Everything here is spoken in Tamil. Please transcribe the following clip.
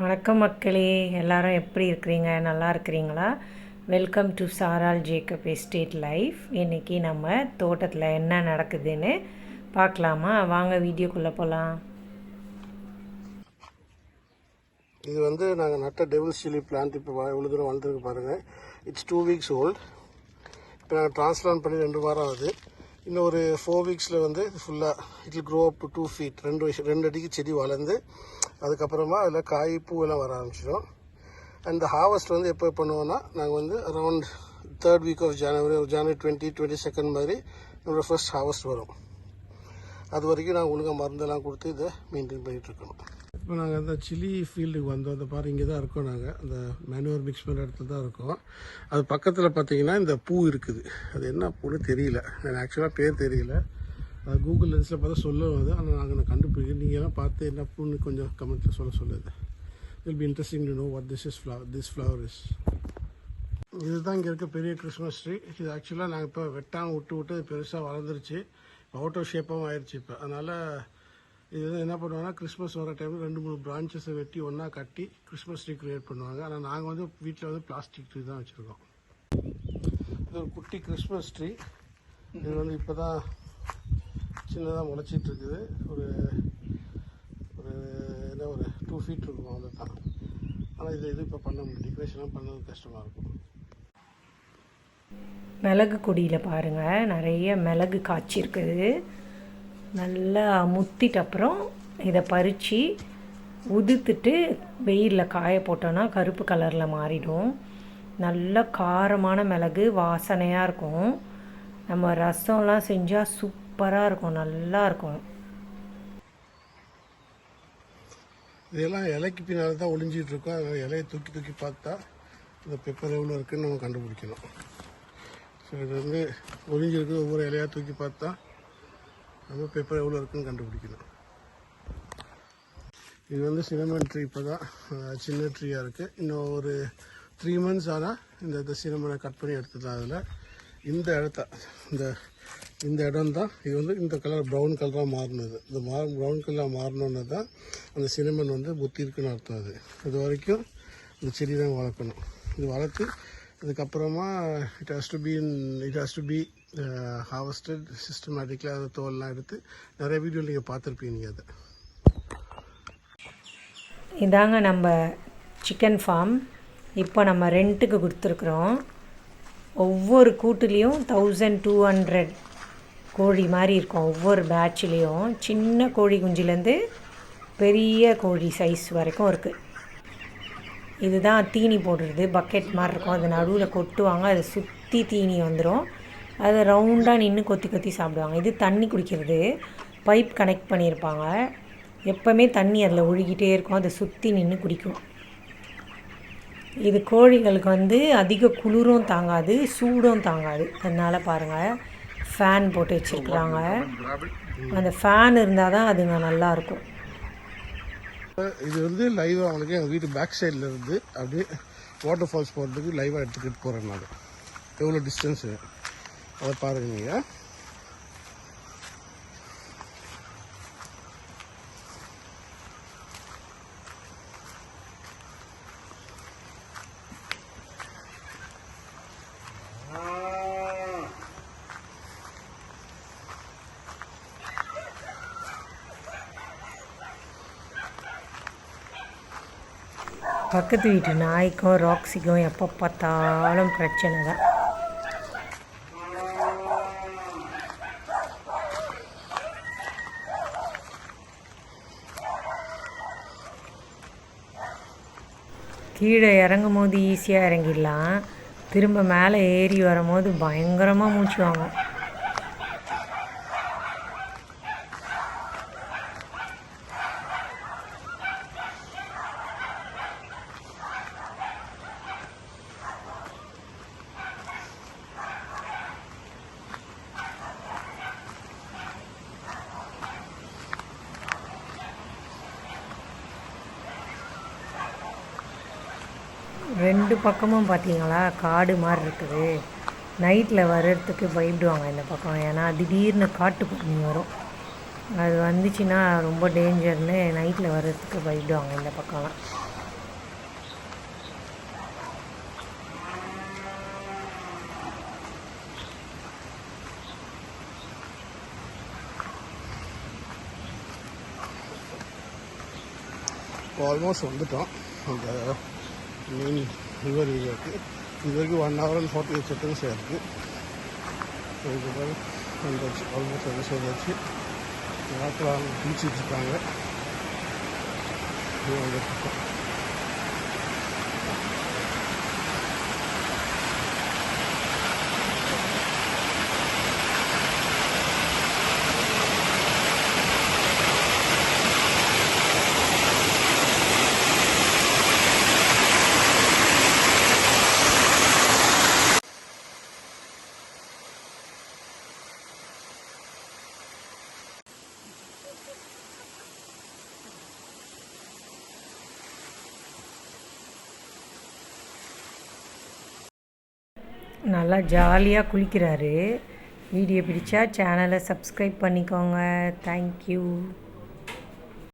வணக்கம் மக்களே, எல்லாரும் எப்படி இருக்கிறீங்க? நல்லா இருக்கிறீங்களா? வெல்கம் டு சாரால் ஜேக்கப் எஸ்டேட் லைஃப். இன்றைக்கி நம்ம தோட்டத்தில் என்ன நடக்குதுன்னு பார்க்கலாமா? வாங்க வீடியோக்குள்ளே போகலாம். இது வந்து நாங்கள் நட்ட டெவில்ஸ் சில்லி பிளான்ட் இப்போ இவ்வளோ தூரம் வளர்ந்துருக்கு பாருங்கள். It's 2 weeks old. இப்போ நாங்கள் டிரான்ஸ்பிளான்ட் பண்ணி 2 வாரம் ஆகுது. இன்னும் ஒரு 4 weeksல வந்து ஃபுல்லாக it will grow up to 2 feet, 2 அடிக்கு செடி வளர்ந்து அதுக்கப்புறமா அதில் காய் பூவெல்லாம் வர ஆரம்பிச்சிடும். அந்த ஹார்வெஸ்ட் வந்து எப்போ பண்ணுவோன்னா, நாங்கள் வந்து around 3rd week of January 22 மாதிரி நம்மளோட ஃபர்ஸ்ட் ஹார்வெஸ்ட் வரும். அது வரைக்கும் நாங்கள் ஒழுங்காக மருந்தெல்லாம் கொடுத்து இதை மெயின்டைன் பண்ணிகிட்ருக்கணும். இப்போ நாங்கள் அந்த சில்லி ஃபீல்டுக்கு வந்தோம். அந்த பாரு இங்கே தான் இருக்கோம். நாங்கள் அந்த மேனுவர் மிக்ஸ் பண்ணுற இடத்துல தான் இருக்கோம். அது பக்கத்தில் பார்த்தீங்கன்னா இந்த பூ இருக்குது. அது என்ன பூன்னு தெரியல, எனக்கு ஆக்சுவலாக பேர் தெரியல. அது கூகுள் லென்ஸில் பார்த்தா சொல்லுவது, ஆனால் நான் கண்டுபிடிக்கிறேன். நீங்கள் எல்லாம் பார்த்து என்ன பூன்னு கொஞ்சம் கமெண்ட்டில் சொல்லுது. It be interesting to know what this flower is. இதுதான் இங்கே இருக்க பெரிய கிறிஸ்மஸ் ட்ரீ. இது ஆக்சுவலாக நாங்கள் இப்போ வெட்டாமல் விட்டு பெருசாக வளர்ந்துருச்சு. அவுட் ஆஃப் ஷேப்பாகவும் ஆயிடுச்சு இப்போ. அதனால் இது வந்து என்ன பண்ணுவாங்கன்னா, கிறிஸ்மஸ் வர டைமில் 2-3 பிரான்ச்சஸை வெட்டி ஒன்றா கட்டி கிறிஸ்மஸ் ட்ரீ க்ரியேட் பண்ணுவாங்க. ஆனால் நாங்கள் வந்து வீட்டில் வந்து பிளாஸ்டிக் ட்ரீ தான் வச்சுருக்கோம். இது ஒரு குட்டி கிறிஸ்மஸ் ட்ரீ. இது வந்து இப்போ தான் சின்னதாக முளைச்சிட்டு இருக்குது. ஒரு 2 feet இருக்கும், அவ்வளோ தான். ஆனால் இது இப்போ பண்ண முடியும், டெக்கரேஷன்லாம் பண்ணது கஷ்டமாக இருக்கும். மிளகு கொடியில் பாருங்கள், நிறைய மிளகு காய்ச்சிருக்குது. நல்லா முத்திட்ட அப்புறம் இதை பறித்து உதுத்துட்டு வெயிலில் காய போட்டோன்னா கருப்பு கலரில் மாறிடும். நல்ல காரமான மிளகு, வாசனையாக இருக்கும். நம்ம ரசம்லாம் செஞ்சால் சூப்பராக இருக்கும், நல்லா இருக்கும். இதெல்லாம் இலைக்கு பின்னால் தான் ஒளிஞ்சிட்டு இருக்கோம். அதனால் இலையை தூக்கி பார்த்தா இந்த பெப்பர் எவ்வளோ இருக்குதுன்னு நம்ம கண்டுபிடிக்கணும். ஸோ இது வந்து ஒளிஞ்சிருக்கு. ஒவ்வொரு இலையாக தூக்கி பார்த்தா நம்ம பெப்பர் எவ்வளோ இருக்குன்னு கண்டுபிடிக்கணும். இது வந்து சினமன் ட்ரீ. இப்போ தான் சின்ன ட்ரீயாக இருக்குது. இன்னும் ஒரு 3 months ஆனால் இந்த சினமனை கட் பண்ணி எடுத்துக்கலாம். அதில் இந்த இடத்த இந்த இடம் தான் இது வந்து இந்த கலர் ப்ரௌன் கலராக மாறினது. இந்த ப்ரௌன் கலராக மாறினோன்னு தான் அந்த சினமன் வந்து புத்தி இருக்குன்னு அர்த்தம். இது வரைக்கும் இந்த செடி தான் வளர்க்கணும். இது வளர்த்து அதுக்கப்புறமா it has to be harvested systematically. அதை தோல்லாம் எடுத்து நிறைய வீடியோவில் நீங்கள் பார்த்துருப்பீங்க. நீங்கள் அதை இதாங்க நம்ம சிக்கன் ஃபார்ம். இப்போ நம்ம ரெண்ட்டுக்கு கொடுத்துருக்குறோம். ஒவ்வொரு கூட்டுலேயும் 1200 கோழி மாதிரி இருக்கும். ஒவ்வொரு பேட்ச்லேயும் சின்ன கோழி குஞ்சிலேருந்து பெரிய கோழி சைஸ் வரைக்கும் இருக்குது. இதுதான் தீனி போடுறது. பக்கெட் மாதிரி இருக்கும், அது நடுவில் கொட்டுவாங்க. அதை சுற்றி தீனி வந்துடும். அதை ரவுண்டாக நின்று கொத்தி சாப்பிடுவாங்க. இது தண்ணி குடிக்கிறது. பைப் கனெக்ட் பண்ணியிருப்பாங்க. எப்போவுமே தண்ணி அதில் ஒழுகிட்டே இருக்கும், அதை சுற்றி நின்று குடிக்கும். இது கோழிகளுக்கு வந்து அதிக குளிரும் தாங்காது, சூடும் தாங்காது. அதனால் பாருங்கள், ஃபேன் போட்டு வச்சுருக்குறாங்க. அந்த ஃபேன் இருந்தால் தான் அதுங்க நல்லாயிருக்கும். இது வந்து லைவாக அவங்களுக்கு எங்கள் வீட்டு பேக் சைடில் இருந்து அப்படியே வாட்டர் ஃபால்ஸ் போகிறதுக்கு லைவாக எடுத்துக்கிட்டு போகிறேன். நான் எவ்வளோ டிஸ்டன்ஸு அதை பாருங்க நீங்கள். பக்கத்து வீட்டு நாய்க்கும் ராக்ஸிக்கும் எப்போ பார்த்தாலும் பிரச்சனை தான். கீழே இறங்கும் போது ஈஸியாக இறங்கிடலாம், திரும்ப மேலே ஏறி வரும்போது பயங்கரமாக மூச்சு வாங்கும். ரெண்டு பக்கமும் பார்த்தீங்களா காடு மாதிரி இருக்குது. நைட்டில் வர்றதுக்கு பயப்படுவாங்க இந்த பக்கம். ஏன்னா திடீர்னு காட்டு பன்னி வரும். அது வந்துச்சுன்னா ரொம்ப டேஞ்சர்னு நைட்டில் வர்றதுக்கு பயப்படுவாங்க இந்த பக்கம்லாம். ஆல்மோஸ்ட் வந்துட்டோம் அந்த மெயின் ரிவர் ஏரியாவுக்கு. இது வரைக்கும் 1 hour and 48 seconds ஆயிருக்கு. ஸோ இதுதான் வந்துச்சு, ஆல்மோஸ்ட் வந்து சேர்ந்தாச்சு. யாத்திராங்க பீச்சிட்டு இருக்காங்க. வந்துட்டுருக்கோம். நல்லா ஜாலியாக குளிக்கிறாரு. வீடியோ பிடிச்சா சேனலை சப்ஸ்கிரைப் பண்ணிக்கோங்க. தேங்க்யூ.